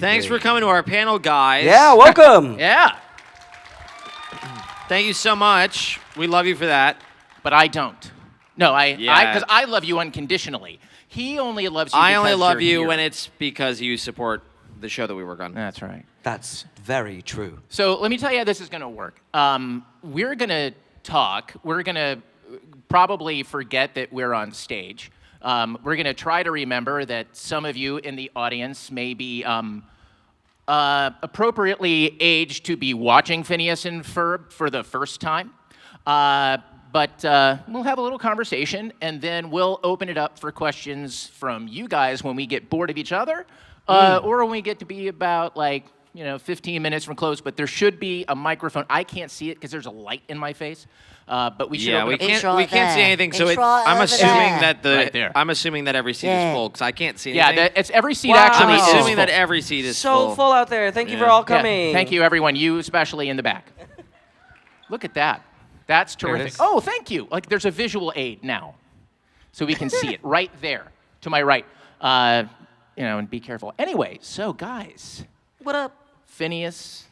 Thanks for coming to our panel, guys. Yeah, welcome. Yeah, Thank you so much. We love you for that. but I don't. No, Yeah. because I love you unconditionally. He only loves you I because only love you're you here. when it's because you support the show that we work on. That's right. That's very true. So let me tell you how this is going to work. We're going to talk. We're going to probably forget that we're on stage. We're going to try to remember that some of you in the audience may be appropriately aged to be watching Phineas and Ferb for the first time. But we'll have a little conversation, and then we'll open it up for questions from you guys when we get bored of each other, or when we get to be about, 15 minutes from close. But there should be a microphone. I can't see it because there's a light in my face. But we should. Yeah, open we up- can't. We can't see anything. So It's I'm over assuming there. that Right there. I'm assuming that every seat is full because I can't see Yeah, anything. it's every seat Wow. actually I'm is assuming full. that every seat is So full out there. Thank you for Yeah. all Yeah, coming. thank you, everyone. You especially in the back. Look at that. That's There it terrific. is. Oh, thank you. Like there's a visual aid now, so we can see it right there to my right. And be careful. Anyway, so guys, What up? Phineas,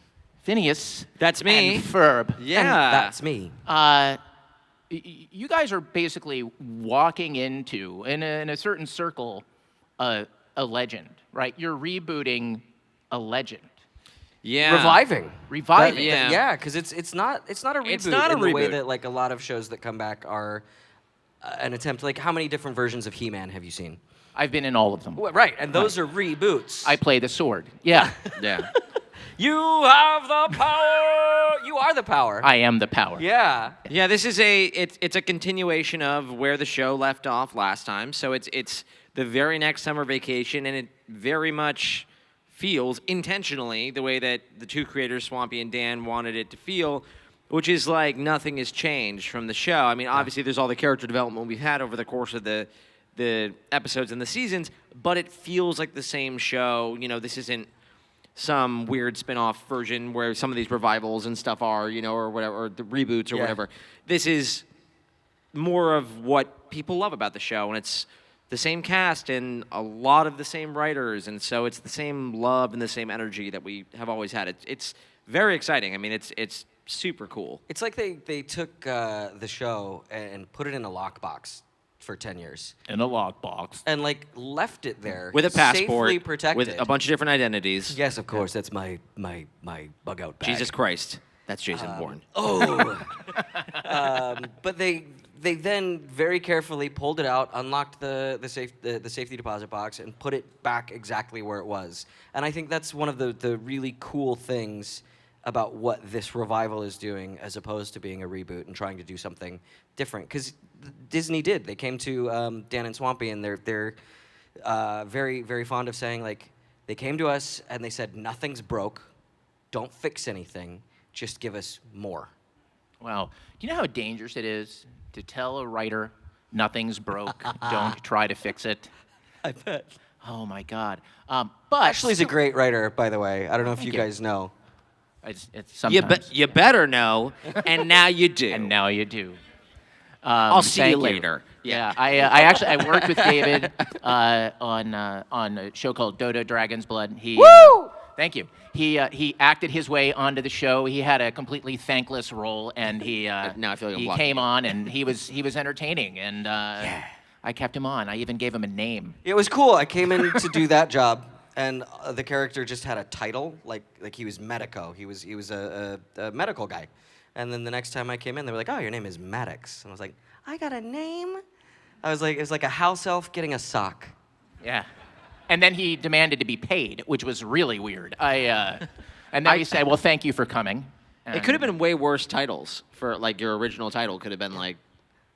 That's me. and Ferb. Yeah. And that's me. You guys are basically walking into, in a certain circle, a legend, right? You're rebooting a legend. Yeah. Reviving. Reviving. Yeah. Yeah, because it's not a reboot It's not a in the way reboot. that like a lot of shows that come back are an attempt. Like how many different versions of He-Man have you seen? I've been in all of them. Well, right, and those are reboots. I play the sword. Yeah, Yeah. You have the power. You are the power. I am the power. Yeah. Yeah, this is it's a continuation of where the show left off last time. So it's the very next summer vacation, and it very much feels intentionally the way that the two creators, Swampy and Dan, wanted it to feel, which is like nothing has changed from the show. I mean, obviously there's all the character development we've had over the course of the episodes and the seasons, but it feels like the same show. You know, this isn't some weird spin-off version where some of these revivals and stuff are, or whatever, or the reboots or Yeah. whatever. This is more of what people love about the show, and it's the same cast and a lot of the same writers, and so it's the same love and the same energy that we have always had. It's very exciting. I mean, it's super cool. It's like they took the show and put it in a lockbox for 10 years In a lockbox. and like left it there With a passport, safely protected. with a bunch of different identities. Yes, of course. That's my bug out bag. Jesus Christ, that's Jason Bourne. Oh. But they then very carefully pulled it out, unlocked the safety deposit box, and put it back exactly where it was. And I think that's one of the really cool things about what this revival is doing, as opposed to being a reboot and trying to do something different. Because Disney did. They came to Dan and Swampy, and they're very, very fond of saying, like, they came to us and they said, nothing's broke, don't fix anything, just give us more. Wow. Do you know how dangerous it is to tell a writer nothing's broke, don't try to fix it? I bet. Oh my God. But Ashley's a great writer, by the way. I don't know if you you. guys know. It's You, sometimes. you better know, and now you do. And now you do. I'll see you thank later. Yeah, I worked with David on a show called Dota Dragon's Blood. Thank you. He acted his way onto the show. He had a completely thankless role, and he Now I feel like I'm he blocking came you. on, and he was entertaining, and I kept him on. I even gave him a name. It was cool. I came in to do that job, and the character just had a title, like he was medico. He was a medical guy. And then the next time I came in, they were like, "Oh, your name is Madox." And I was like, "I got a name?" I was like, it was like a house elf getting a sock. Yeah. And then he demanded to be paid, which was really weird. And then he said, "Well, thank you for coming." It could have been way worse titles for like your original title could have been like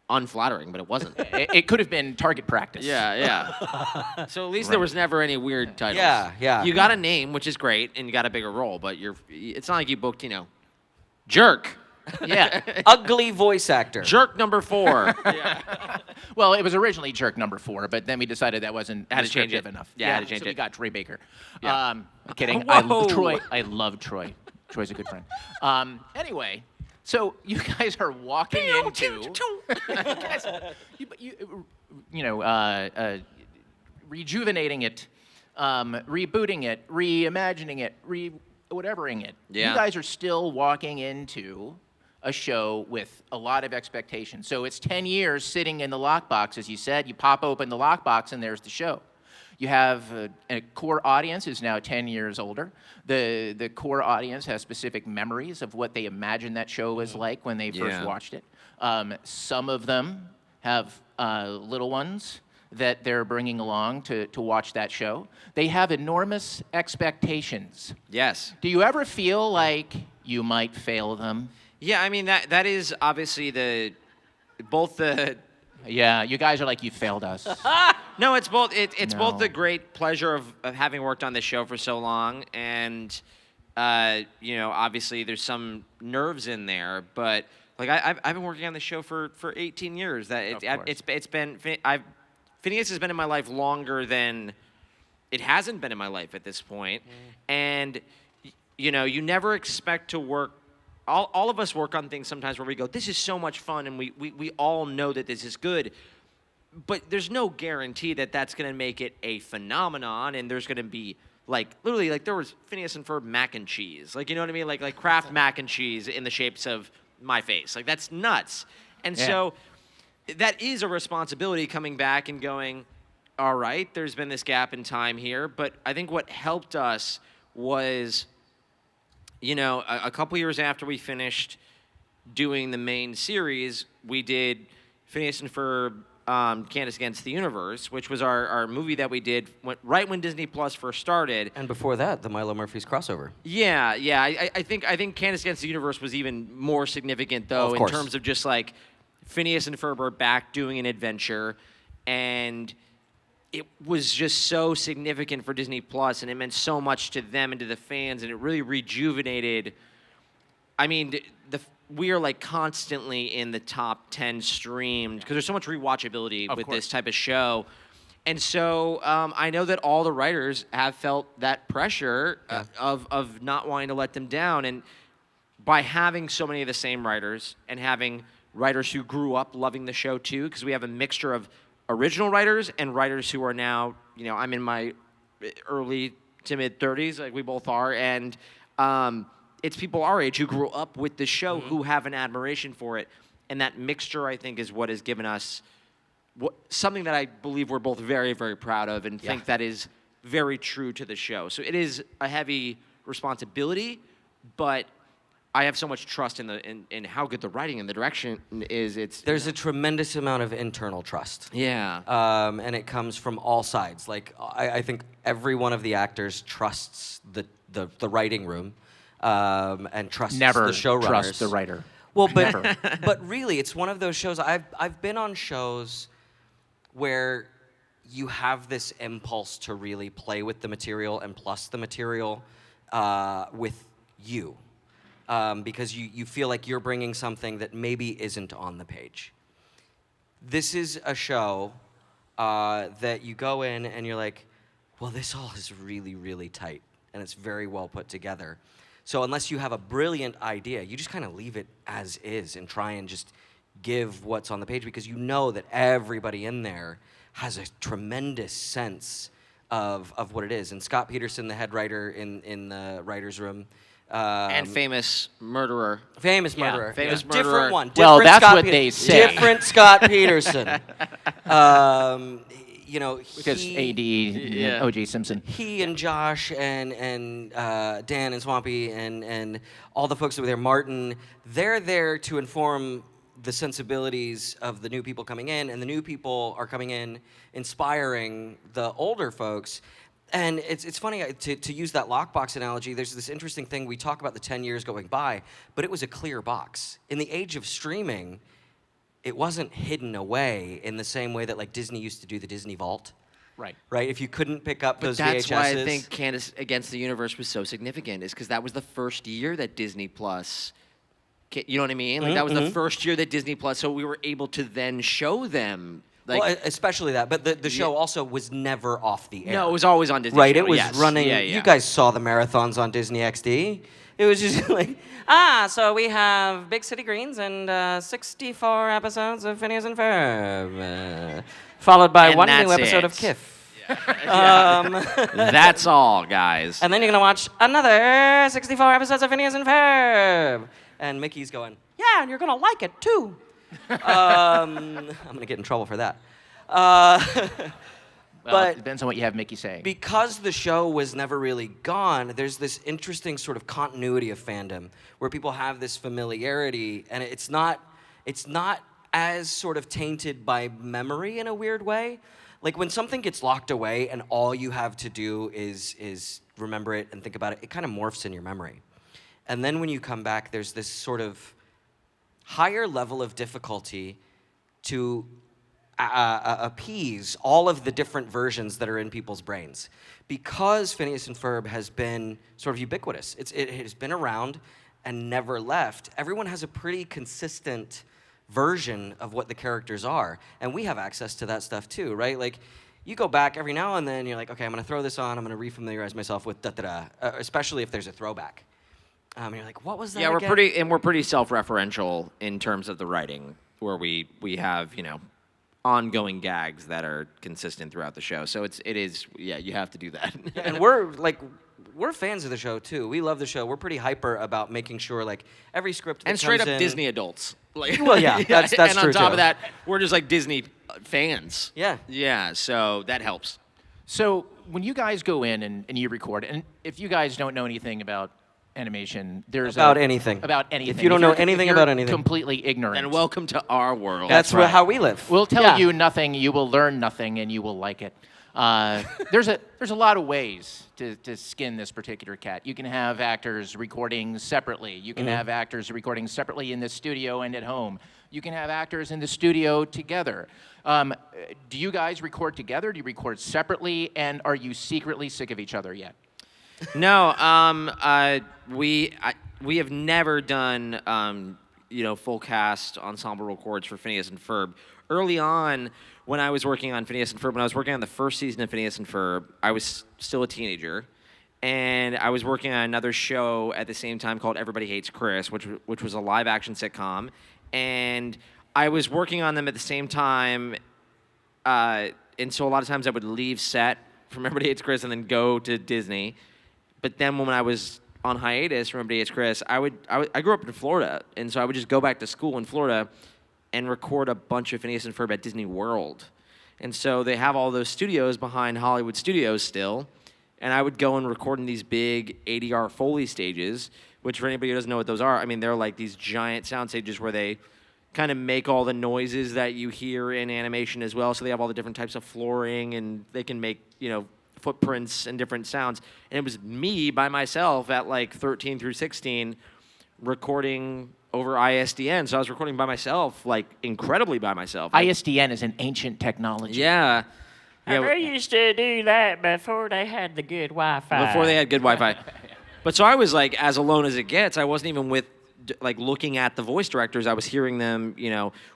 unflattering, but it wasn't. It could have been target practice. Yeah. So at least there was never any weird titles. Yeah. You got a name, which is great, and you got a bigger role, but it's not like you booked, Jerk. Yeah. Ugly voice actor. Jerk number 4. Well, it was originally Jerk number 4, but then we decided that wasn't Had to change descriptive it. enough. Yeah, had to change so we it. got Troy Baker. Yeah. Kidding. Whoa. I love Troy. Troy's a good friend. Anyway, so you guys are walking into rejuvenating it rebooting it, reimagining it, whatevering it. Yeah. You guys are still walking into a show with a lot of expectations. So it's 10 years sitting in the lockbox, as you said. You pop open the lockbox and there's the show. You have a core audience who's now 10 years older. The core audience has specific memories of what they imagined that show was like when they first watched it. Some of them have little ones that they're bringing along to watch that show. They have enormous expectations. Yes. Do you ever feel like you might fail them? Yeah, I mean, that is obviously both the... Yeah, you guys are like, you failed us. No, it's both. It's No. both the great pleasure of having worked on this show for so long, and obviously there's some nerves in there. But like I've been working on this show for 18 years. It's been Phineas has been in my life longer than it hasn't been in my life at this point. And you never expect to work. All of us work on things sometimes where we go, this is so much fun, and we all know that this is good. But there's no guarantee that that's going to make it a phenomenon, and there's going to be, literally, there was Phineas and Ferb mac and cheese. You know what I mean? Like Kraft mac and cheese in the shapes of my face. That's nuts. And so that is a responsibility coming back and going, all right, there's been this gap in time here, but I think what helped us was... a couple years after we finished doing the main series, we did Phineas and Ferb, Candace Against the Universe, which was our movie that we did right when Disney Plus first started. And before that, the Milo Murphy's crossover. Yeah. I think Candace Against the Universe was even more significant, though, in terms of just Phineas and Ferb are back doing an adventure, and it was just so significant for Disney Plus, and it meant so much to them and to the fans, and it really rejuvenated. I mean, we are constantly in the top 10 streamed because there's so much rewatchability with this type of show, and so I know that all the writers have felt that pressure of not wanting to let them down, and by having so many of the same writers and having writers who grew up loving the show too, because we have a mixture of original writers and writers who are now, I'm in my early to mid 30s, we both are, and it's people our age who grew up with the show who have an admiration for it, and that mixture, I think, is what has given us something that I believe we're both very, very proud of, and think that is very true to the show. So it is a heavy responsibility, but I have so much trust in how good the writing and the direction is. There's a tremendous amount of internal trust. Yeah. And it comes from all sides. I think every one of the actors trusts the writing room, and trusts the showrunners. Never trust the writer. Well, but really, it's one of those shows. I've been on shows where you have this impulse to really play with the material and plus the material with you. Because you feel like you're bringing something that maybe isn't on the page. This is a show that you go in and you're like, well, this all is really, really tight, and it's very well put together. So unless you have a brilliant idea, you just kind of leave it as is and try and just give what's on the page, because you know that everybody in there has a tremendous sense of what it is. And Scott Peterson, the head writer in the writer's room, and famous murderer. Famous murderer. Famous murderer. Different one. Well, Different that's Scott what they say. Different Scott Peterson. Because AD, O.J. Simpson. He and Josh and Dan and Swampy and all the folks that were there, Martin, they're there to inform the sensibilities of the new people coming in, and the new people are coming in inspiring the older folks. And it's funny to use that lockbox analogy. There's this interesting thing. We talk about the 10 years going by, but it was a clear box. In the age of streaming, it wasn't hidden away in the same way that Disney used to do the Disney Vault. Right. Right? If you couldn't pick up those VHSs. That's why I think Candace Against the Universe was so significant, is because that was the first year that Disney Plus, you know what I mean? That was the first year that Disney Plus, so we were able to then show them. Well, especially that, but the show also was never off the air. No, it was always on Disney. Right, Channel. it was running. Yeah. You guys saw the marathons on Disney XD. It was just so we have Big City Greens and 64 episodes of Phineas and Ferb, followed by And one that's new episode it. of Kiff. Yeah. That's all, guys. And then you're gonna watch another 64 episodes of Phineas and Ferb. And Mickey's going, yeah, and you're gonna like it too. I'm gonna get in trouble for that. Well, it depends on what you have Mickey saying. Because the show was never really gone, there's this interesting sort of continuity of fandom where people have this familiarity, and it's not as sort of tainted by memory in a weird way. Like when something gets locked away and all you have to do is remember it and think about it, it kind of morphs in your memory. And then when you come back, there's this sort of higher level of difficulty to appease all of the different versions that are in people's brains. Because Phineas and Ferb has been sort of ubiquitous, it has been around and never left, everyone has a pretty consistent version of what the characters are. And we have access to that stuff too, right? Like, you go back every now and then, you're like, okay, I'm gonna throw this on, I'm gonna refamiliarize myself with da-da-da, especially if there's a throwback. And you're like, what was that again? we're pretty self-referential in terms of the writing, where we have, ongoing gags that are consistent throughout the show. So it is, you have to do that. And we're fans of the show too. We love the show. We're pretty hyper about making sure like every script that and straight comes up in, Disney adults. Like, well, yeah, that's and true on top too. of that, we're just like Disney fans. Yeah. Yeah, so that helps. So when you guys go in and you record, and if you guys don't know anything about animation, there's anything. About anything. If you don't know you're- anything if you're about anything, completely ignorant. And welcome to our world. that's right. how we live. We'll tell Yeah. you nothing. You will learn nothing, and you will like it. There's a lot of ways to skin this particular cat. You can have actors recording separately. You can have actors recording separately in the studio and at home. You can have actors in the studio together. Do you guys record together? Do you record separately? And are you secretly sick of each other yet? No, we have never done full cast ensemble records for Phineas and Ferb. Early on, when I was working on Phineas and Ferb, when I was working on the first season of Phineas and Ferb, I was still a teenager, and I was working on another show at the same time called Everybody Hates Chris, which was a live-action sitcom, and I was working on them at the same time, and so a lot of times I would leave set from Everybody Hates Chris and then go to Disney. But then when I was on hiatus from Everybody Hates Chris, I grew up in Florida, and so I would just go back to school in Florida and record a bunch of Phineas and Ferb at Disney World. And so they have all those studios behind Hollywood Studios still, and I would go and record in these big ADR Foley stages, which for anybody who doesn't know what those are, I mean, they're like these giant sound stages where they kind of make all the noises that you hear in animation as well. So they have all the different types of flooring, and they can make, footprints and different sounds. And it was me by myself at like 13 through 16 recording over ISDN. So I was recording by myself, like incredibly by myself. ISDN is an ancient technology. Yeah. They used to do that before they had the good Wi-Fi. Before they had good Wi-Fi. But so I was like as alone as it gets. I wasn't even with like looking at the voice directors. I was hearing them,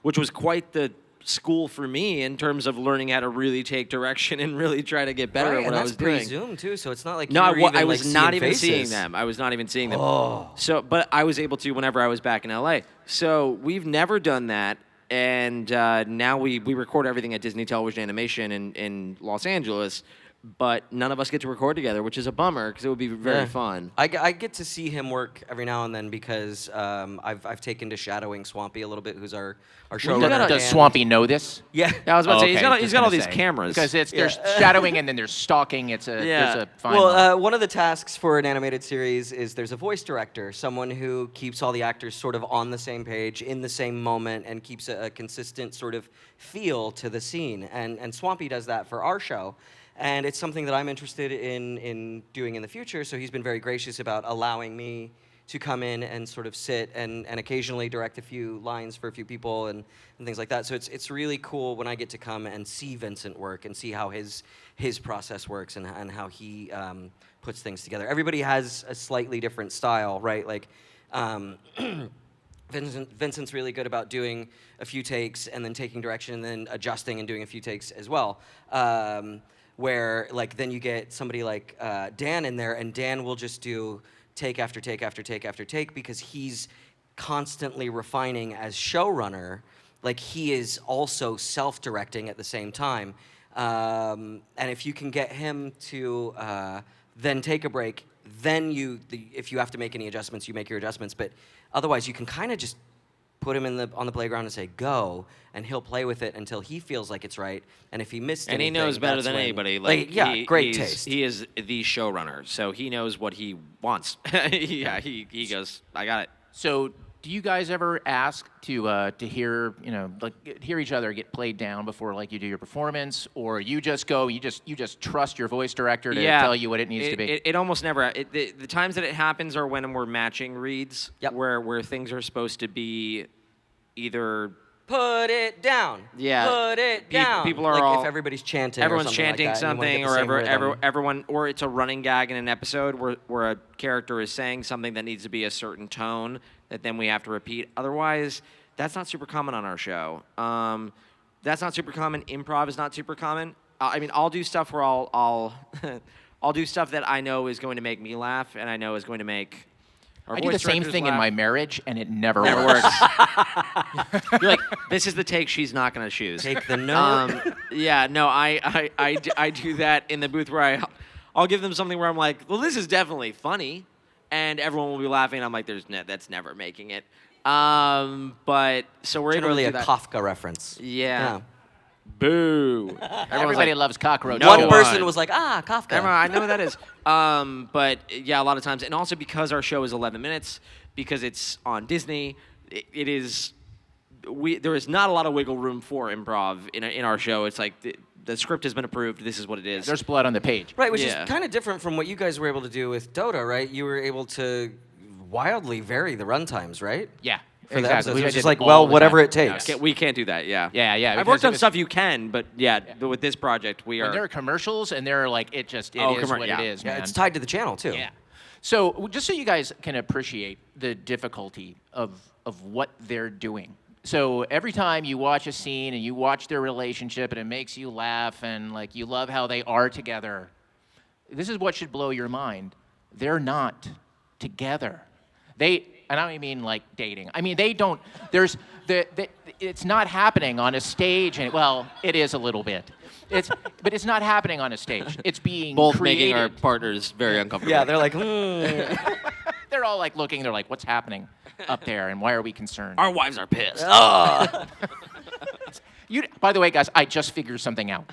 which was quite the school for me in terms of learning how to really take direction and really try to get better at what I was doing. And that's pre-Zoom too, so it's not like No, I was like, not even faces. seeing them. I was not even seeing them. Oh. So, but I was able to whenever I was back in LA. So we've never done that, and now we record everything at Disney Television Animation in Los Angeles. But none of us get to record together, which is a bummer because it would be very fun. I get to see him work every now and then because I've taken to shadowing Swampy a little bit, who's our showrunner. Does Swampy know this? Yeah. Yeah, I was about to say, Okay, he's got all these cameras. Because there's shadowing and then there's stalking. There's a fine line. Well, one of the tasks for an animated series is there's a voice director, someone who keeps all the actors sort of on the same page, in the same moment, and keeps a consistent sort of feel to the scene. And Swampy does that for our show. And it's something that I'm interested in doing in the future, so he's been very gracious about allowing me to come in and sort of sit and occasionally direct a few lines for a few people and things like that. So it's really cool when I get to come and see Vincent work and see how his process works and how he puts things together. Everybody has a slightly different style, right? Like, Vincent's really good about doing a few takes and then taking direction and then adjusting and doing a few takes as well. Where like then you get somebody like Dan in there, and Dan will just do take after take after take after take because he's constantly refining as showrunner. Like he is also self-directing at the same time. And if you can get him to then take a break, then if you have to make any adjustments, you make your adjustments. But otherwise, you can kind of just put him on the playground and say, go, and he'll play with it until he feels like it's right. And if he missed And anything, he knows better that's than when- anybody. Great taste. He is the showrunner, so he knows what he wants. Yeah, he goes, I got it. So, do you guys ever ask to hear hear each other get played down before you do your performance, or you just go, you just trust your voice director to tell you what it needs to be? It almost never. The times that it happens are when we're matching reads, Yep. where things are supposed to be either. Put it down. Yeah. Put it down. People are like all. if everybody's chanting. Everyone's or something chanting like that, and you something, wanna get the or same rhythm. everyone, or it's a running gag in an episode where a character is saying something that needs to be a certain tone that then we have to repeat. Otherwise, that's not super common on our show. That's not super common. Improv is not super common. I mean, I'll do stuff where I'll I'll do stuff that I know is going to make me laugh, and I know is going to make. Our I do the voice same directors thing in laugh. my marriage, and it never Never works. works. You're like, this is the take she's not going to choose. Take the note. Yeah, no, I do that in the booth where I'll give them something where I'm like, well, this is definitely funny, and everyone will be laughing. And I'm like, that's never making it. But so we're Generally a able to do that. Kafka reference. Yeah. Boo. Everybody loves cockroach. No One one. person was like, Kafka. I know what that is. But yeah, a lot of times, and also because our show is 11 minutes, because it's on Disney, it is. There is not a lot of wiggle room for improv in our show. It's like the script has been approved. This is what it is. There's blood on the page. Right, which Yeah. is kind of different from what you guys were able to do with Dota, right? You were able to wildly vary the runtimes, right? Yeah, For the exactly. episodes. We It was did just like, all well, the whatever time. it takes. We can't do that. Yeah. Yeah. I've because worked it on was- stuff you can, but but with this project we When are. there are commercials, and they're like, it is Oh, what yeah. it is, Yeah, man. it's tied to the channel, too. Yeah. So just so you guys can appreciate the difficulty of what they're doing. So every time you watch a scene and you watch their relationship and it makes you laugh and you love how they are together, this is what should blow your mind. They're not together. And I don't mean dating. I mean, they don't, it's not happening on a stage. And well, it is a little bit. But it's not happening on a stage. It's being both created. making our partners very uncomfortable. Yeah, they're like, They're all looking, they're like, what's happening up there and why are we concerned? Our wives are pissed. By the way, guys, I just figured something out.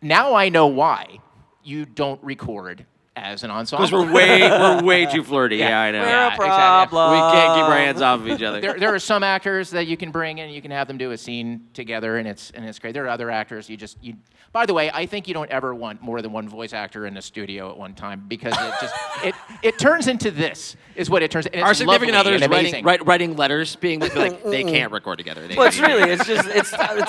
Now I know why you don't record as an ensemble. Because we're way too flirty. Yeah, I know. we're Yeah, a exactly. problem. We can't keep our hands off of each other. There are some actors that you can bring in, you can have them do a scene together, and it's great. There are other actors you. By the way, I think you don't ever want more than one voice actor in a studio at one time because it turns into this is what it turns. And Our it's significant lovely others and amazing. writing letters, being like they can't record together. They Well, it's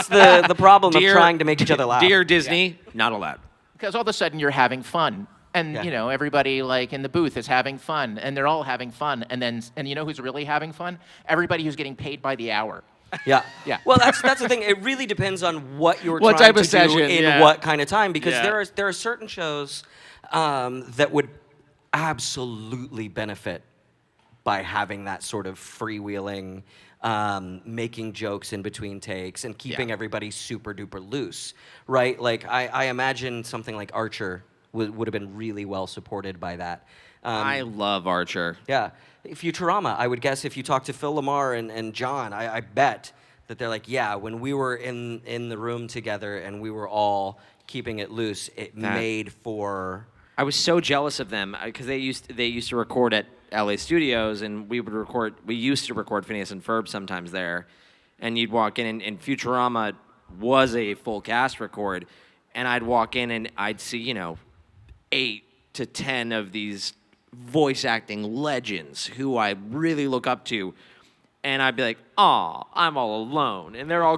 the problem of trying to make each other laugh. Dear Disney, not allowed. Because all of a sudden you're having fun. And, Yeah. everybody in the booth is having fun, and they're all having fun. And you know who's really having fun? Everybody who's getting paid by the hour. Yeah. Yeah. Well, that's the thing. It really depends on what you're What trying type of to do session, in yeah. what kind of time, because Yeah. there are certain shows that would absolutely benefit by having that sort of freewheeling, making jokes in between takes and keeping Yeah. everybody super duper loose, right? Like I imagine something like Archer would have been really well supported by that. I love Archer. Yeah. Futurama, I would guess if you talk to Phil Lamar and John, I bet that they're like, yeah, when we were in the room together and we were all keeping it loose, it made for... I was so jealous of them because they used to record at LA Studios, and we used to record Phineas and Ferb sometimes there, and you'd walk in, and Futurama was a full cast record, and I'd walk in and I'd see 8 to 10 of these voice acting legends who I really look up to, and I'd be like, "Oh, I'm all alone," and they're all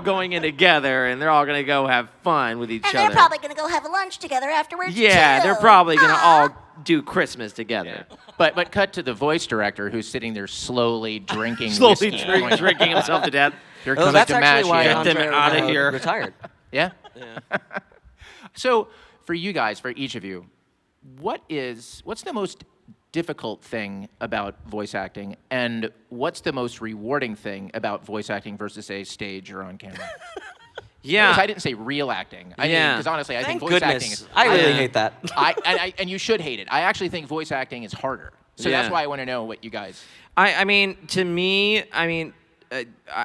going in together, and they're all gonna go have fun with each And other. they're probably going to go have a lunch together afterwards, Yeah, too. they're probably gonna Aw. all do Christmas together. But cut to the voice director who's sitting there slowly drinking Slowly whiskey. going, drinking himself to death. Here Oh, comes that's actually why DiMaggio. Get them Andre outta here. retired. Yeah? So for you guys, for each of you, what's the most difficult thing about voice acting, and what's the most rewarding thing about voice acting versus, say, stage or on camera? Yeah. Notice I didn't say real acting. Yeah. Because honestly, I Thank think voice acting goodness. is. I really hate that. And you should hate it. I actually think voice acting is harder. So Yeah. that's why I want to know what you guys. I mean, to me,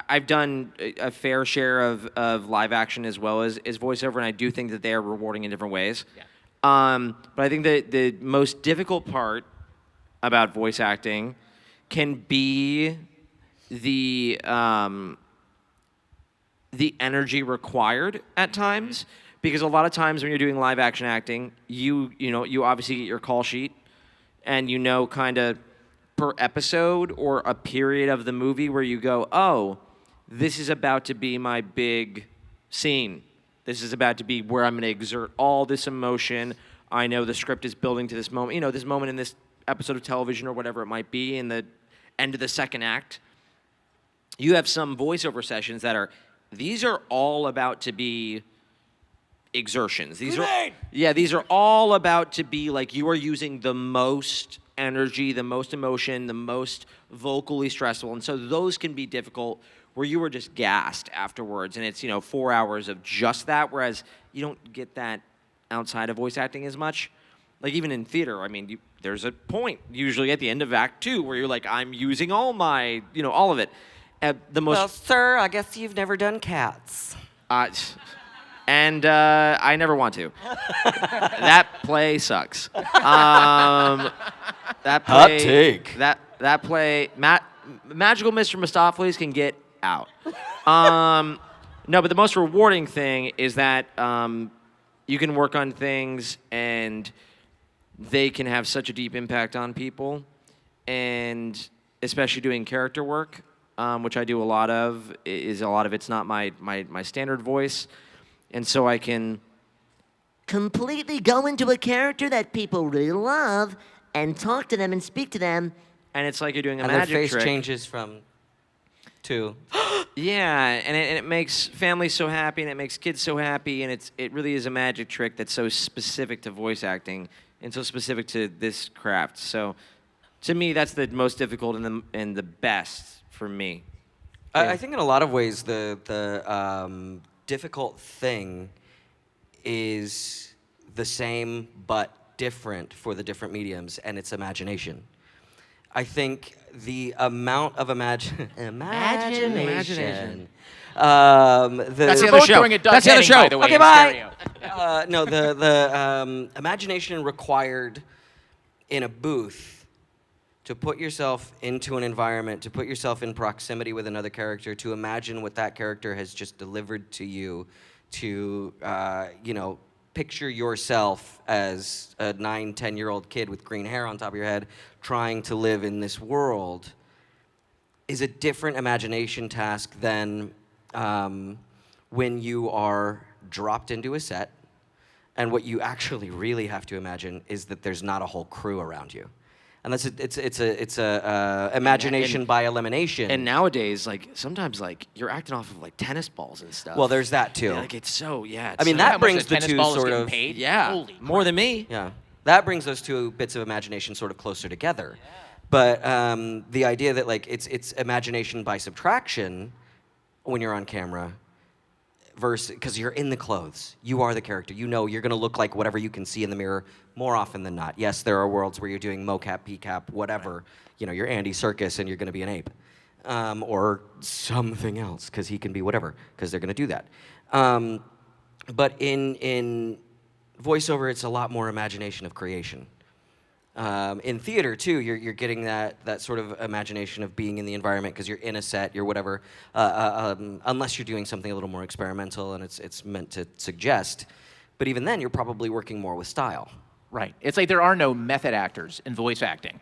I've done a fair share of live action as well as voiceover, and I do think that they are rewarding in different ways. Yeah. But I think the most difficult part about voice acting can be the energy required at times, because a lot of times when you're doing live action acting, you obviously get your call sheet, and kind of per episode or a period of the movie where you go, oh, this is about to be my big scene. This is about to be where I'm going to exert all this emotion. I know the script is building to this moment, this moment in this episode of television or whatever it might be in the end of the second act. You have some voiceover sessions that these are all about to be exertions. These are all about to be like you are using the most energy, the most emotion, the most vocally stressful. And so those can be difficult where you were just gassed afterwards, and it's 4 hours of just that, whereas you don't get that outside of voice acting as much. Like even in theater, there's a point usually at the end of Act 2 where you're like, I'm using all my, all of it. Well, sir, I guess you've never done Cats. And I never want to. That play sucks. That play, Hot take. That play, Magical Mr. Mistopheles can get out. No, but the most rewarding thing is that you can work on things and they can have such a deep impact on people, and especially doing character work, which I do a lot of. It's not my standard voice, and so I can Completely go into a character that people really love and talk to them and speak to them. and it's like you're doing a And their magic face trick. changes from to. Yeah, and it makes families so happy, and it makes kids so happy, and it really is a magic trick that's so specific to voice acting and so specific to this craft. So, to me, that's the most difficult and the best for me. I think in a lot of ways the difficult thing is the same but different for the different mediums, and it's imagination. I think the amount of imagination. Imagination. That's the other show. Doing a Doug That's the other Henning, show. by the way, Okay, in bye. stereo. No, the imagination required in a booth to put yourself into an environment, to put yourself in proximity with another character, to imagine what that character has just delivered to you, to picture yourself as a 9, 10-year-old kid with green hair on top of your head trying to live in this world is a different imagination task than when you are dropped into a set, and what you actually really have to imagine is that there's not a whole crew around you, and it's a imagination by elimination. And nowadays, sometimes you're acting off of tennis balls and stuff. Well, there's that too. Yeah, it's so I mean, so- How that much brings a the tennis two ball is sort getting of paid? Yeah, Holy more than me. Yeah, that brings those two bits of imagination sort of closer together. Yeah. But the idea that it's imagination by subtraction when you're on camera, versus because you're in the clothes, you are the character. You're going to look like whatever you can see in the mirror more often than not. Yes, there are worlds where you're doing mocap, PCAP, whatever. You're Andy Serkis and you're going to be an ape, or something else because he can be whatever because they're going to do that. But in voiceover, it's a lot more imagination of creation. In theater too, you're getting that sort of imagination of being in the environment because you're in a set, you're whatever. Unless you're doing something a little more experimental and it's meant to suggest. But even then, you're probably working more with style. Right. It's like there are no method actors in voice acting,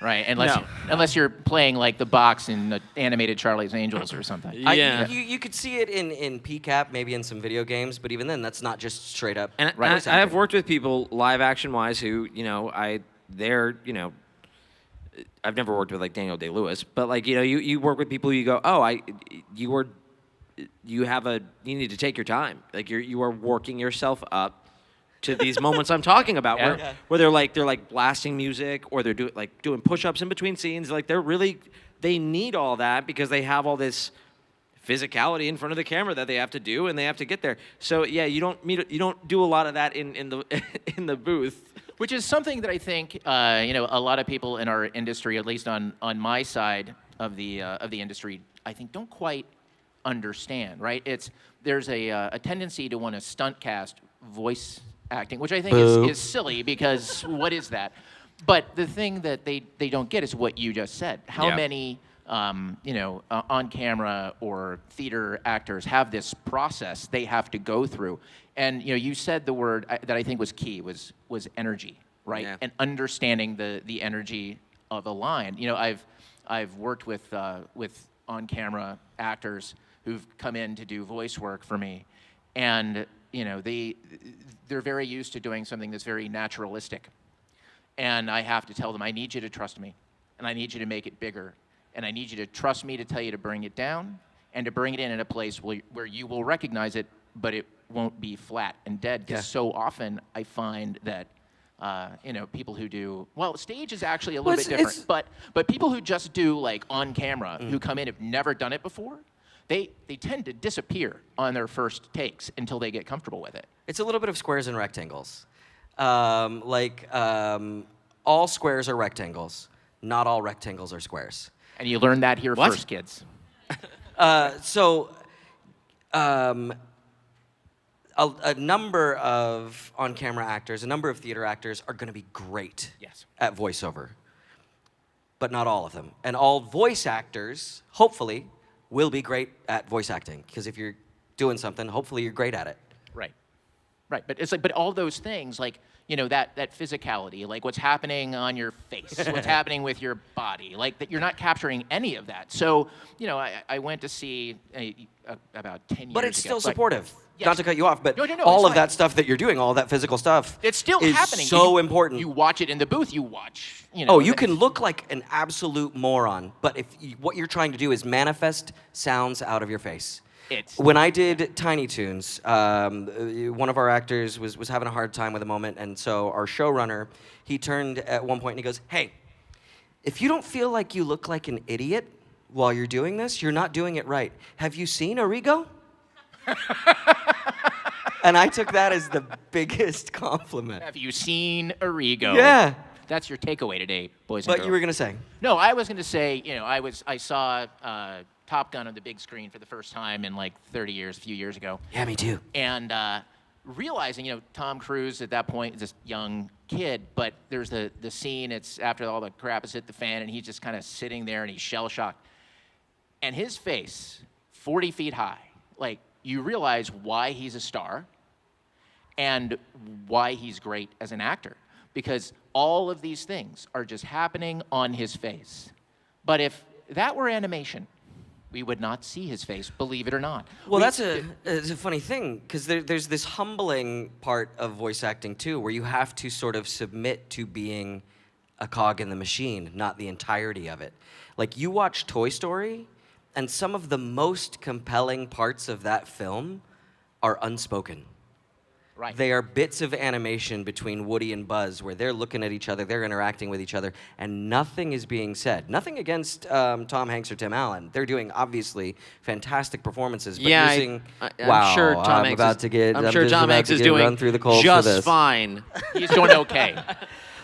right? Unless you're playing the box in the animated Charlie's Angels or something. Yeah. You could see it in PCAP, maybe in some video games, but even then, that's not just straight up. And voice I have acting. worked with people live action wise who I've never worked with Daniel Day-Lewis, but you work with people, you go, you need to take your time. You are working yourself up to these moments I'm talking about, where they're blasting music, or they're doing push-ups in between scenes. They need all that because they have all this physicality in front of the camera that they have to do, and they have to get there. So yeah, you don't do a lot of that in the in the booth. Which is something that I think a lot of people in our industry, at least on my side of the industry, I think don't quite understand. Right? There's a tendency to want to stunt cast voice acting, which I think is silly, because what is that? But the thing that they don't get is what you just said. How many on camera or theater actors have this process they have to go through? And you said the word that I think was key was energy, right? Yeah. And understanding the energy of a line. I've worked with on camera actors who've come in to do voice work for me, and they're very used to doing something that's very naturalistic. And I have to tell them, I need you to trust me, and I need you to make it bigger, and I need you to trust me to tell you to bring it down, and to bring it in a place where you will recognize it, but it won't be flat and dead. Because so often I find that people who do stage is actually a little bit different, but people who just do like on camera, who come in have never done it before, they tend to disappear on their first takes until they get comfortable with it. It's a little bit of squares and rectangles. All squares are rectangles. Not all rectangles are squares. And you learn that here first, kids. A number of on-camera actors, a number of theater actors are going to be great at voiceover, but not all of them. And all voice actors, hopefully, will be great at voice acting, because if you're doing something, hopefully you're great at it. Right, but it's like, but all those things, like, that physicality, like what's happening on your face, what's happening with your body, like that you're not capturing any of that. So, I went to see about 10 years ago. But it's still supportive. Yes. Not to cut you off, but No, all of fine. that stuff that you're doing, all that physical stuff, It's still is happening. so important. You watch it in the booth. You watch. You can look like an absolute moron, but if what you're trying to do is manifest sounds out of your face. When I did Tiny Toons, one of our actors was having a hard time with a moment, and so our showrunner, he turned at one point and he goes, "Hey, if you don't feel like you look like an idiot while you're doing this, you're not doing it right. Have you seen Errigo?" And I took that as the biggest compliment. Have you seen Errigo? Yeah. That's your takeaway today, boys and girls. But you were gonna say? No, I was going to say, I saw Top Gun on the big screen for the first time in like 30 years, a few years ago. Yeah, me too. And realizing, Tom Cruise at that point is this young kid, but there's the scene, it's after all the crap has hit the fan, and he's just kind of sitting there and he's shell-shocked. And his face, 40 feet high, like, you realize why he's a star and why he's great as an actor. Because all of these things are just happening on his face. But if that were animation, we would not see his face, believe it or not. Well, it's a funny thing, because there's this humbling part of voice acting, too, where you have to sort of submit to being a cog in the machine, not the entirety of it. Like, you watch Toy Story, and some of the most compelling parts of that film are unspoken. Right. They are bits of animation between Woody and Buzz where they're looking at each other, they're interacting with each other, and nothing is being said. Nothing against Tom Hanks or Tim Allen. They're doing, obviously, fantastic performances. But using, I'm sure Tom Hanks is doing run through the coals just for this. fine He's doing okay.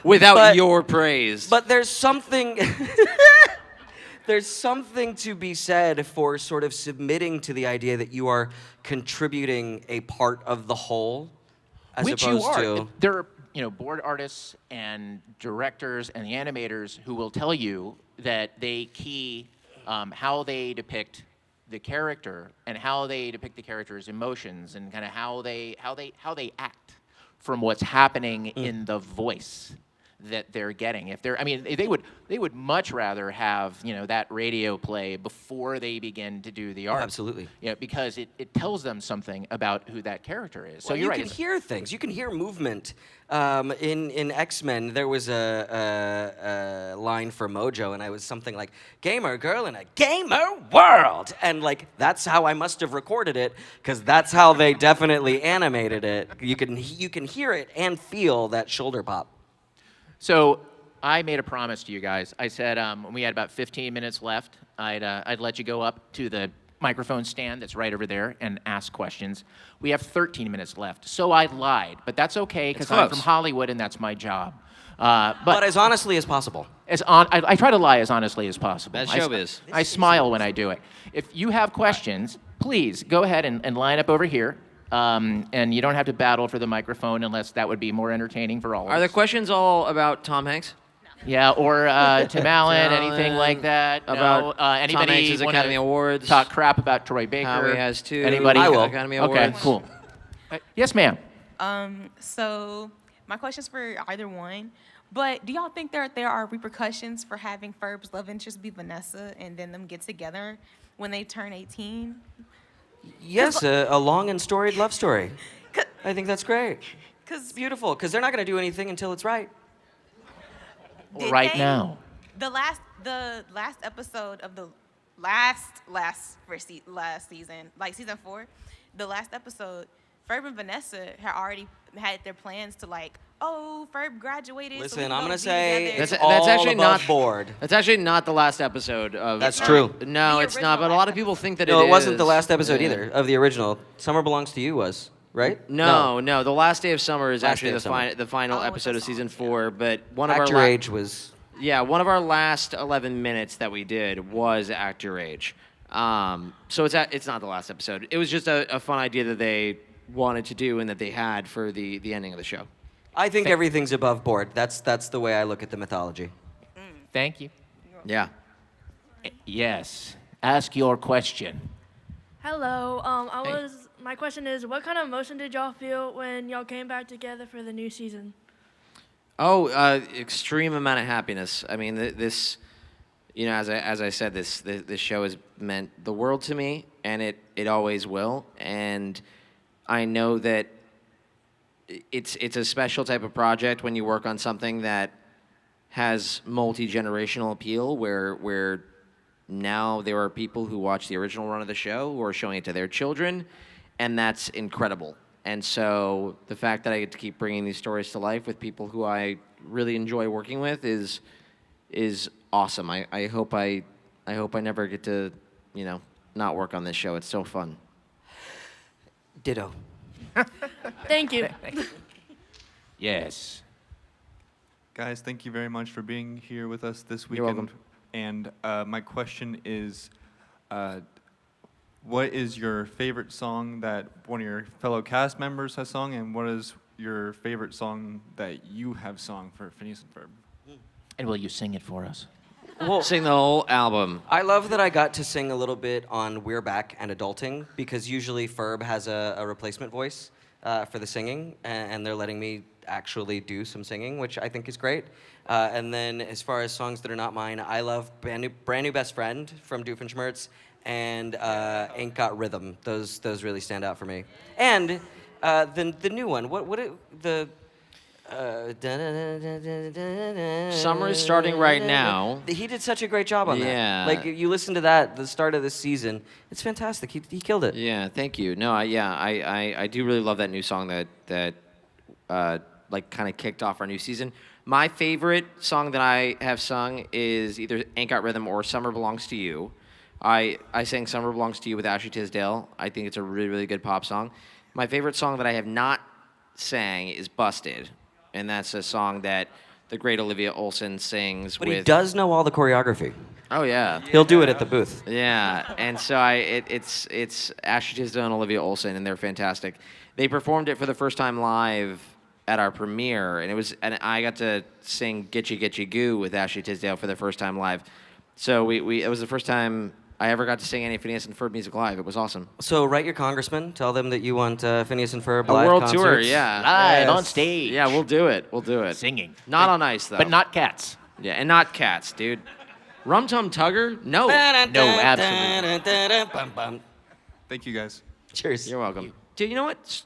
without your praise. But there's something... There's something to be said for sort of submitting to the idea that you are contributing a part of the whole, as Which opposed you are. to... There are, board artists and directors and the animators who will tell you that they key how they depict the character and how they depict the character's emotions and kind of how they act from what's happening in the voice that they're getting. If they're, they would much rather have that radio play before they begin to do the art. Absolutely. Because it tells them something about who that character is. So Well, you're right. You can hear things. You can hear movement. In X-Men, there was a line for Mojo, and I was something like, "Gamer girl in a gamer world," and like that's how I must have recorded it, because that's how they definitely animated it. You can hear it and feel that shoulder pop. So I made a promise to you guys. I said when we had about 15 minutes left, I'd let you go up to the microphone stand that's right over there and ask questions. We have 13 minutes left. So I lied, but that's okay because I'm from close. Hollywood and that's my job. But as honestly as possible. I try to lie as honestly as possible. That's showbiz. I smile when I do it. If you have questions, please go ahead and line up over here. And you don't have to battle for the microphone unless that would be more entertaining for all of us. Are the questions all about Tom Hanks? Yeah, or Tim Allen, anything like that. About no, anybody Tom Hanks' wanna Academy Awards? Talk crap about Troy Baker. How he has 2 Anybody? I will. Academy Okay, Awards. cool. Yes, ma'am. So my question's for either one. But do y'all think there are repercussions for having Ferb's love interest be Vanessa and then them get together when they turn 18? Yes, a long and storied love story. I think that's great. Because It's beautiful, because they're not going to do anything until it's right. Right now. The last episode of the last season, like season 4, the last episode, Ferb and Vanessa had already had their plans to like, oh, Ferb graduated. so we Listen, can I'm go going to be say together. it's That's all actually above not- board. That's actually not the last episode of. That's true. No, The it's not. But a original lot of last people think that No, it it wasn't is. the last episode Yeah. either of the original. Summer Belongs to You was, right? No. The last day of summer is Last actually Day of Summer. the final Oh, with episode the of season song, 4. But one of Act our Your Age was... one of our last 11 minutes that we did was Act Your Age. So it's not the last episode. It was just a fun idea that they wanted to do and that they had for the ending of the show. I think everything's above board. That's the way I look at the mythology. Thank you. Yeah. Yes. Ask your question. Hello. Hey. My question is, what kind of emotion did y'all feel when y'all came back together for the new season? Oh, extreme amount of happiness. I mean, this, as I said, this show has meant the world to me, and it always will. And I know that it's a special type of project when you work on something that has multi-generational appeal, where now there are people who watch the original run of the show who are showing it to their children, and that's incredible. And so the fact that I get to keep bringing these stories to life with people who I really enjoy working with is awesome. I hope I never get to, not work on this show. It's so fun. Ditto. Thank you. Yes. Guys, thank you very much for being here with us this You're weekend. welcome. And my question is, what is your favorite song that one of your fellow cast members has sung, and what is your favorite song that you have sung for Phineas and Ferb? And will you sing it for us? Well, Sing the whole album. I love that I got to sing a little bit on We're Back and Adulting, because usually Ferb has a replacement voice for the singing, and they're letting me actually do some singing, which I think is great. And then as far as songs that are not mine, I love Brand New Best Friend from Doofenshmirtz and Ain't Got Rhythm. Those really stand out for me. And the new one, Summer is starting right now. He did such a great job on that. Yeah. Like, you listen to that, the start of this season, it's fantastic. He killed it. Yeah, thank you. No, I do really love that new song that kind of kicked off our new season. My favorite song that I have sung is either Ain't Got Rhythm or Summer Belongs to You. I sang Summer Belongs to You with Ashley Tisdale. I think it's a really, really good pop song. My favorite song that I have not sang is Busted, and that's a song that the great Olivia Olson sings But with... he does know all the choreography. Oh, yeah. He'll do it at the booth. Yeah, and so it's Ashley Tisdale and Olivia Olson, and they're fantastic. They performed it for the first time live at our premiere, and I got to sing Gitchy Gitchy Goo with Ashley Tisdale for the first time live. So it was the first time I ever got to sing any Phineas and Ferb music live. It was awesome. So write your congressman. Tell them that you want Phineas and Ferb A live world concerts. tour, yeah. Live Yes. on stage. Yeah, we'll do it. We'll do it. Singing. Not on ice, though. But not cats. Yeah, and not cats, dude. Rum Tum Tugger? No. No, absolutely. Thank you, guys. Cheers. You're welcome. Dude, you know what?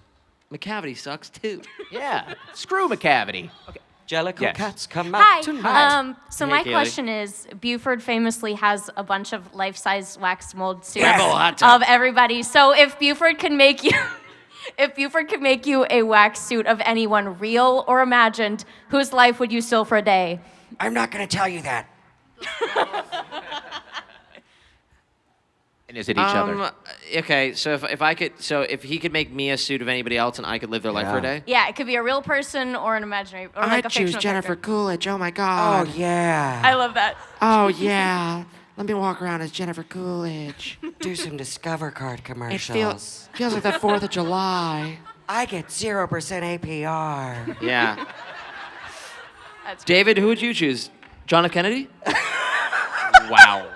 McCavity sucks, too. Yeah. Screw McCavity. Okay. Jellicle Yes. cats come out Hi. tonight. So Hey, my Kaylee. question is, Buford famously has a bunch of life-size wax mold suits Furihata. of everybody. So if Buford can make you, if Buford could make you a wax suit of anyone, real or imagined, whose life would you steal for a day? I'm not going to tell you that. And is it each other? Okay, so if he could make me a suit of anybody else and I could live their life for a day. Yeah, it could be a real person or an imaginary, or like a fictional character. Coolidge. Oh my Oh God. yeah. I love that. Oh yeah. Let me walk around as Jennifer Coolidge. Do some Discover Card commercials. Feels like the 4th of July. I get 0% APR. Yeah. That's great. David, who would you choose? John F. Kennedy? Wow.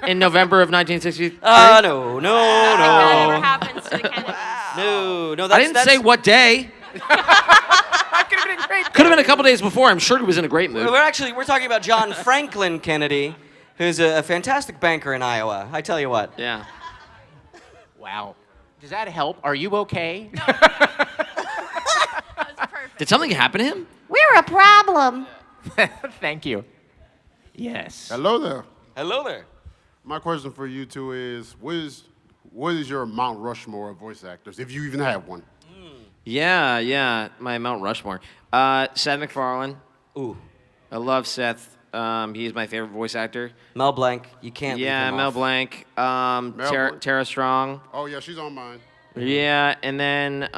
In November of 1963? No. That ever happens to the Kennedys. No, I didn't say what day. That could have been a great. Could have been a couple days before. I'm sure he was in a great mood. We're talking about John Franklin Kennedy, who's a fantastic banker in Iowa. I tell you what. Yeah. Wow. Does that help? Are you okay? That was perfect. Did something happen to him? We're a problem. Thank you. Yes. Hello there. Hello there. My question for you two is, what is your Mount Rushmore of voice actors, if you even have one? Yeah. My Mount Rushmore. Seth MacFarlane. Ooh. I love Seth. He's my favorite voice actor. Mel Blanc. You can't leave him Mel off. Blanc. Blanc. Tara Strong. Oh yeah, she's on mine. Yeah, and then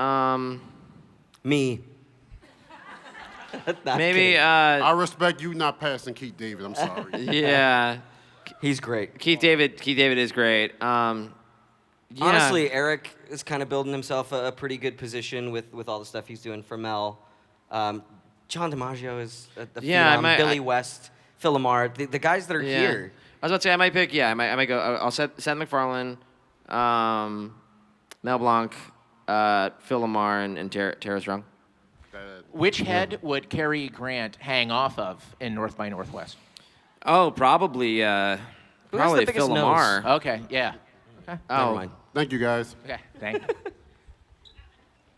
Me. Not maybe kidding. I respect you not passing Keith David. I'm sorry. yeah. He's great. Keith David is great. Yeah. Honestly, Eric is kind of building himself a pretty good position with all the stuff he's doing for Mel. John DiMaggio is the phenom. Billy West, Phil Lamar, the guys that are here. I was about to say I might pick. Yeah, I might go. I'll set Seth MacFarlane, Mel Blanc, Phil Lamar, and Tara Strong. Which head would Cary Grant hang off of in North by Northwest? Oh, probably the Phil biggest Lamar. Okay, yeah. Okay. Never Oh, mind. Thank you guys. Okay, thank you.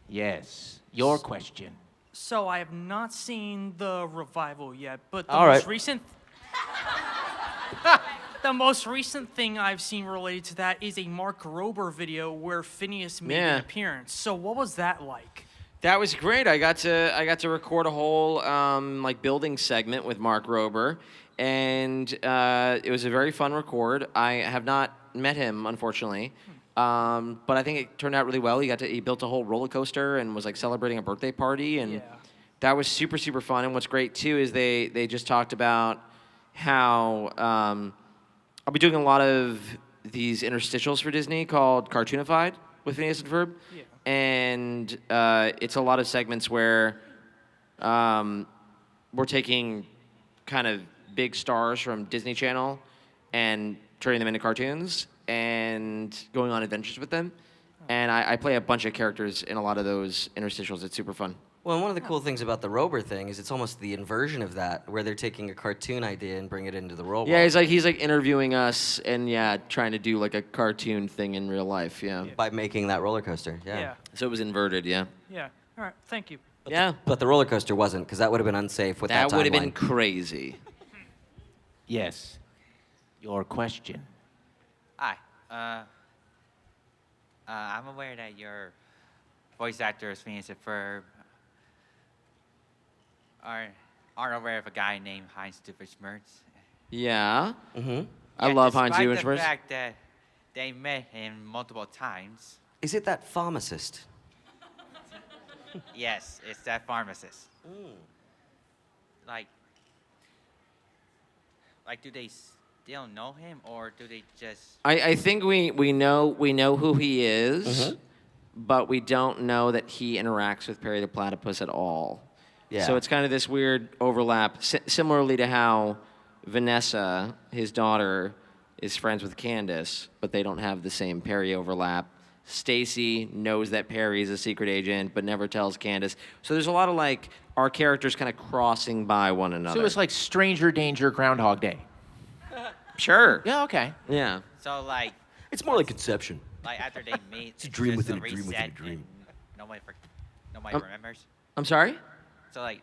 Yes, your question. So I have not seen the revival yet, but the All most right. recent the most recent thing I've seen related to that is a Mark Rober video where Phineas made Yeah. an appearance. So what was that like? that was great. I got to record a whole building segment with Mark Rober, and it was a very fun record. I have not met him, unfortunately, but I think it turned out really well. He built a whole roller coaster and was like celebrating a birthday party, and that was super fun. And what's great too is they just talked about how I'll be doing a lot of these interstitials for Disney called Cartoonified with Phineas and Ferb. Yeah. And it's a lot of segments where we're taking kind of big stars from Disney Channel and turning them into cartoons and going on adventures with them. And I play a bunch of characters in a lot of those interstitials. It's super fun. Well, and one of the cool things about the Rober thing is it's almost the inversion of that, where they're taking a cartoon idea and bring it into the real Yeah, world. he's like interviewing us and trying to do like a cartoon thing in real life. Yeah. By making that roller coaster. Yeah. Yeah. So it was inverted. Yeah. Yeah. All right. Thank you. Yeah. But the roller coaster wasn't, because that would have been unsafe with that That would have been timeline. crazy. Yes, your question. Hi. I'm aware that your voice actor is Phineas and Ferb. Aren't aware of a guy named Heinz Doofenshmirtz. Yeah. Mm-hmm. I love Heinz Despite the Doofenshmirtz. fact that they met him multiple times. Is it that pharmacist? Yes, it's that pharmacist. Like, do they still know him, or do they just? I think we know who he is, but we don't know that he interacts with Perry the Platypus at all. Yeah. So it's kind of this weird overlap, similarly to how Vanessa, his daughter, is friends with Candace, but they don't have the same Perry overlap. Stacy knows that Perry is a secret agent, but never tells Candace. So there's a lot of like our characters kind of crossing by one another. So it's like Stranger Danger, Groundhog Day. Sure. Yeah. Okay. Yeah. So like, It's more like Inception. like after they meet, It's a dream just within a dream within a reset dream. and nobody remembers. I'm sorry? So like,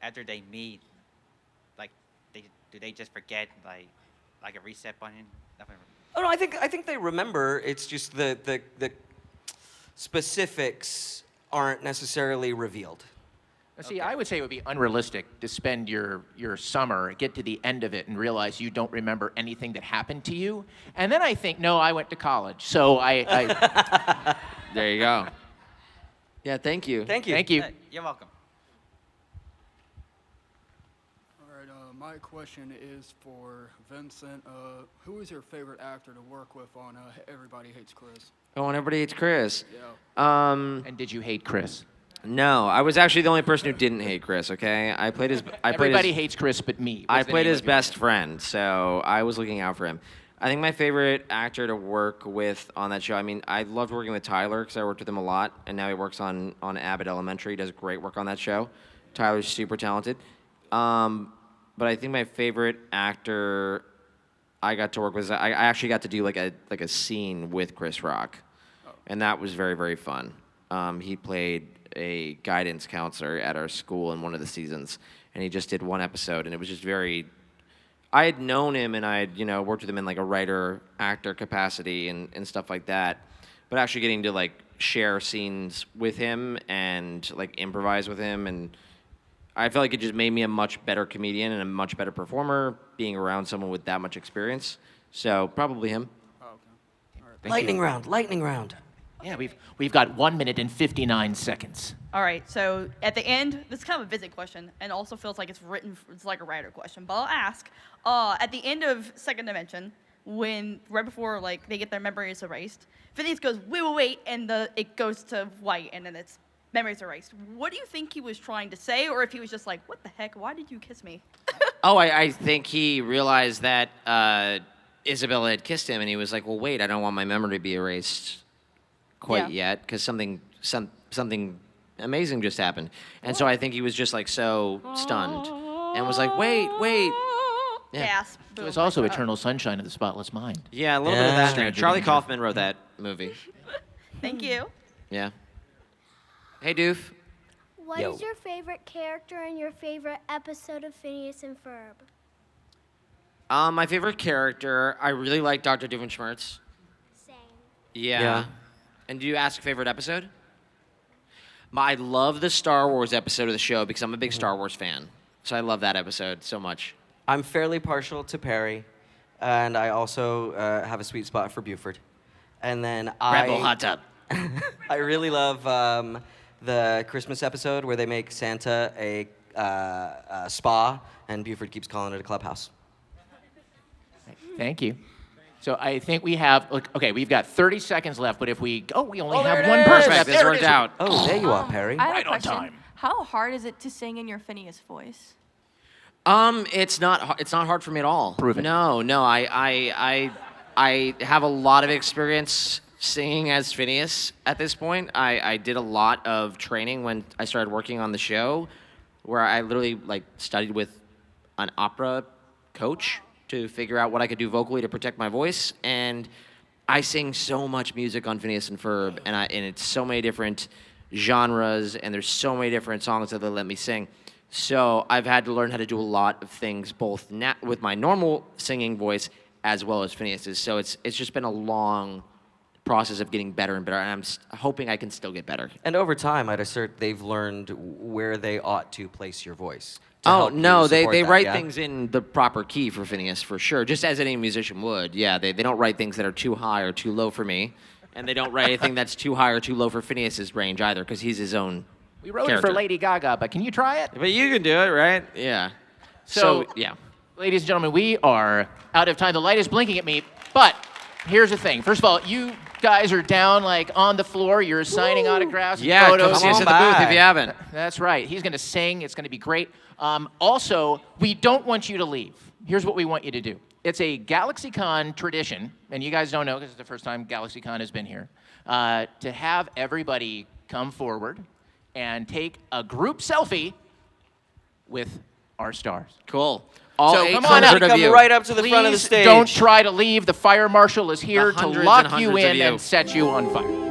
after they meet, like, do they just forget like a reset button? Nothing. Oh no, I think they remember. It's just the specifics aren't necessarily revealed. See, I would say it would be unrealistic to spend your summer, get to the end of it, and realize you don't remember anything that happened to you. And then I think, no, I went to college. So I There you go. Yeah, thank you. Thank you. Thank you. You're welcome. All right, my question is for Vincent. Who is your favorite actor to work with on Everybody Hates Chris? Oh, and everybody hates Chris. Yeah. And did you hate Chris? No, I was actually the only person who didn't hate Chris. Okay, Everybody hates Chris, but me. I What's the played name his of your- best friend, so I was looking out for him. I think my favorite actor to work with on that show, I mean, I loved working with Tyler because I worked with him a lot, and now he works on Abbott Elementary. He does great work on that show. Tyler's super talented. But I think my favorite actor I got to work with, I actually got to do like a scene with Chris Rock, and that was very, very fun. He played a guidance counselor at our school in one of the seasons, and he just did one episode, and it was just very. I had known him, and I had worked with him in like a writer-actor capacity and stuff like that, but actually getting to like share scenes with him and like improvise with him, and I felt like it just made me a much better comedian and a much better performer being around someone with that much experience. So probably him. Oh, okay. All right. Lightning round. Lightning round. Yeah, we've got 1 minute and 59 seconds. All right, so at the end, this is kind of a Vincent question, and also feels like it's like a writer question, but I'll ask. At the end of Second Dimension, right before like they get their memories erased, Phineas goes, wait, and it goes to white, and then it's memories erased. What do you think he was trying to say, or if he was just like, what the heck, why did you kiss me? Oh, I think he realized that Isabella had kissed him, and he was like, well, wait, I don't want my memory to be erased quite yet, because something amazing just happened. And so I think he was just like so stunned and was like, wait. Yeah. Gasp. It was also Eternal Sunshine of the Spotless Mind. Yeah, a little bit of that. Stranger Charlie Danger. Kaufman wrote that movie. Thank you. Yeah. Hey, Doof. What is your favorite character and your favorite episode of Phineas and Ferb? My favorite character, I really like Dr. Doofenshmirtz. Same. Yeah. And do you ask favorite episode? I love the Star Wars episode of the show because I'm a big Star Wars fan. So I love that episode so much. I'm fairly partial to Perry, and I also have a sweet spot for Buford. And then Rebel Hot Tub. I really love the Christmas episode where they make Santa a spa, and Buford keeps calling it a clubhouse. Thank you. So I think we have, we've got 30 seconds left, but if we only have there one it person is. left. This worked out. Oh, there you are, Perry. I have Right a on question. time. How hard is it to sing in your Phineas voice? It's not hard for me at all. Prove it. No, I have a lot of experience singing as Phineas at this point. I did a lot of training when I started working on the show, where I literally studied with an opera coach to figure out what I could do vocally to protect my voice. And I sing so much music on Phineas and Ferb, and it's so many different genres, and there's so many different songs that they let me sing. So I've had to learn how to do a lot of things, both with my normal singing voice as well as Phineas's. So it's just been a long process of getting better and better, and I'm hoping I can still get better. And over time, I'd assert they've learned where they ought to place your voice. Oh, no, they that, write yeah? things in the proper key for Phineas, for sure, just as any musician would. Yeah, they don't write things that are too high or too low for me, and they don't write anything that's too high or too low for Phineas's range either, because he's his own We wrote character. it for Lady Gaga, but can you try it? But you can do it, right? Yeah. So yeah. Ladies and gentlemen, we are out of time. The light is blinking at me, but here's the thing. First of all, you guys are down on the floor. You're signing autographs, and Yeah, photos. come see us at the booth if you haven't. That's right. He's going to sing. It's going to be great. Also, we don't want you to leave. Here's what we want you to do. It's a GalaxyCon tradition, and you guys don't know because it's the first time GalaxyCon has been here, to have everybody come forward and take a group selfie with our stars. Cool. All So 800 come on up. of Come you. right up to the front of the Please stage. don't try to leave. The fire marshal is here The to hundreds lock and you hundreds of in you. and set you on fire.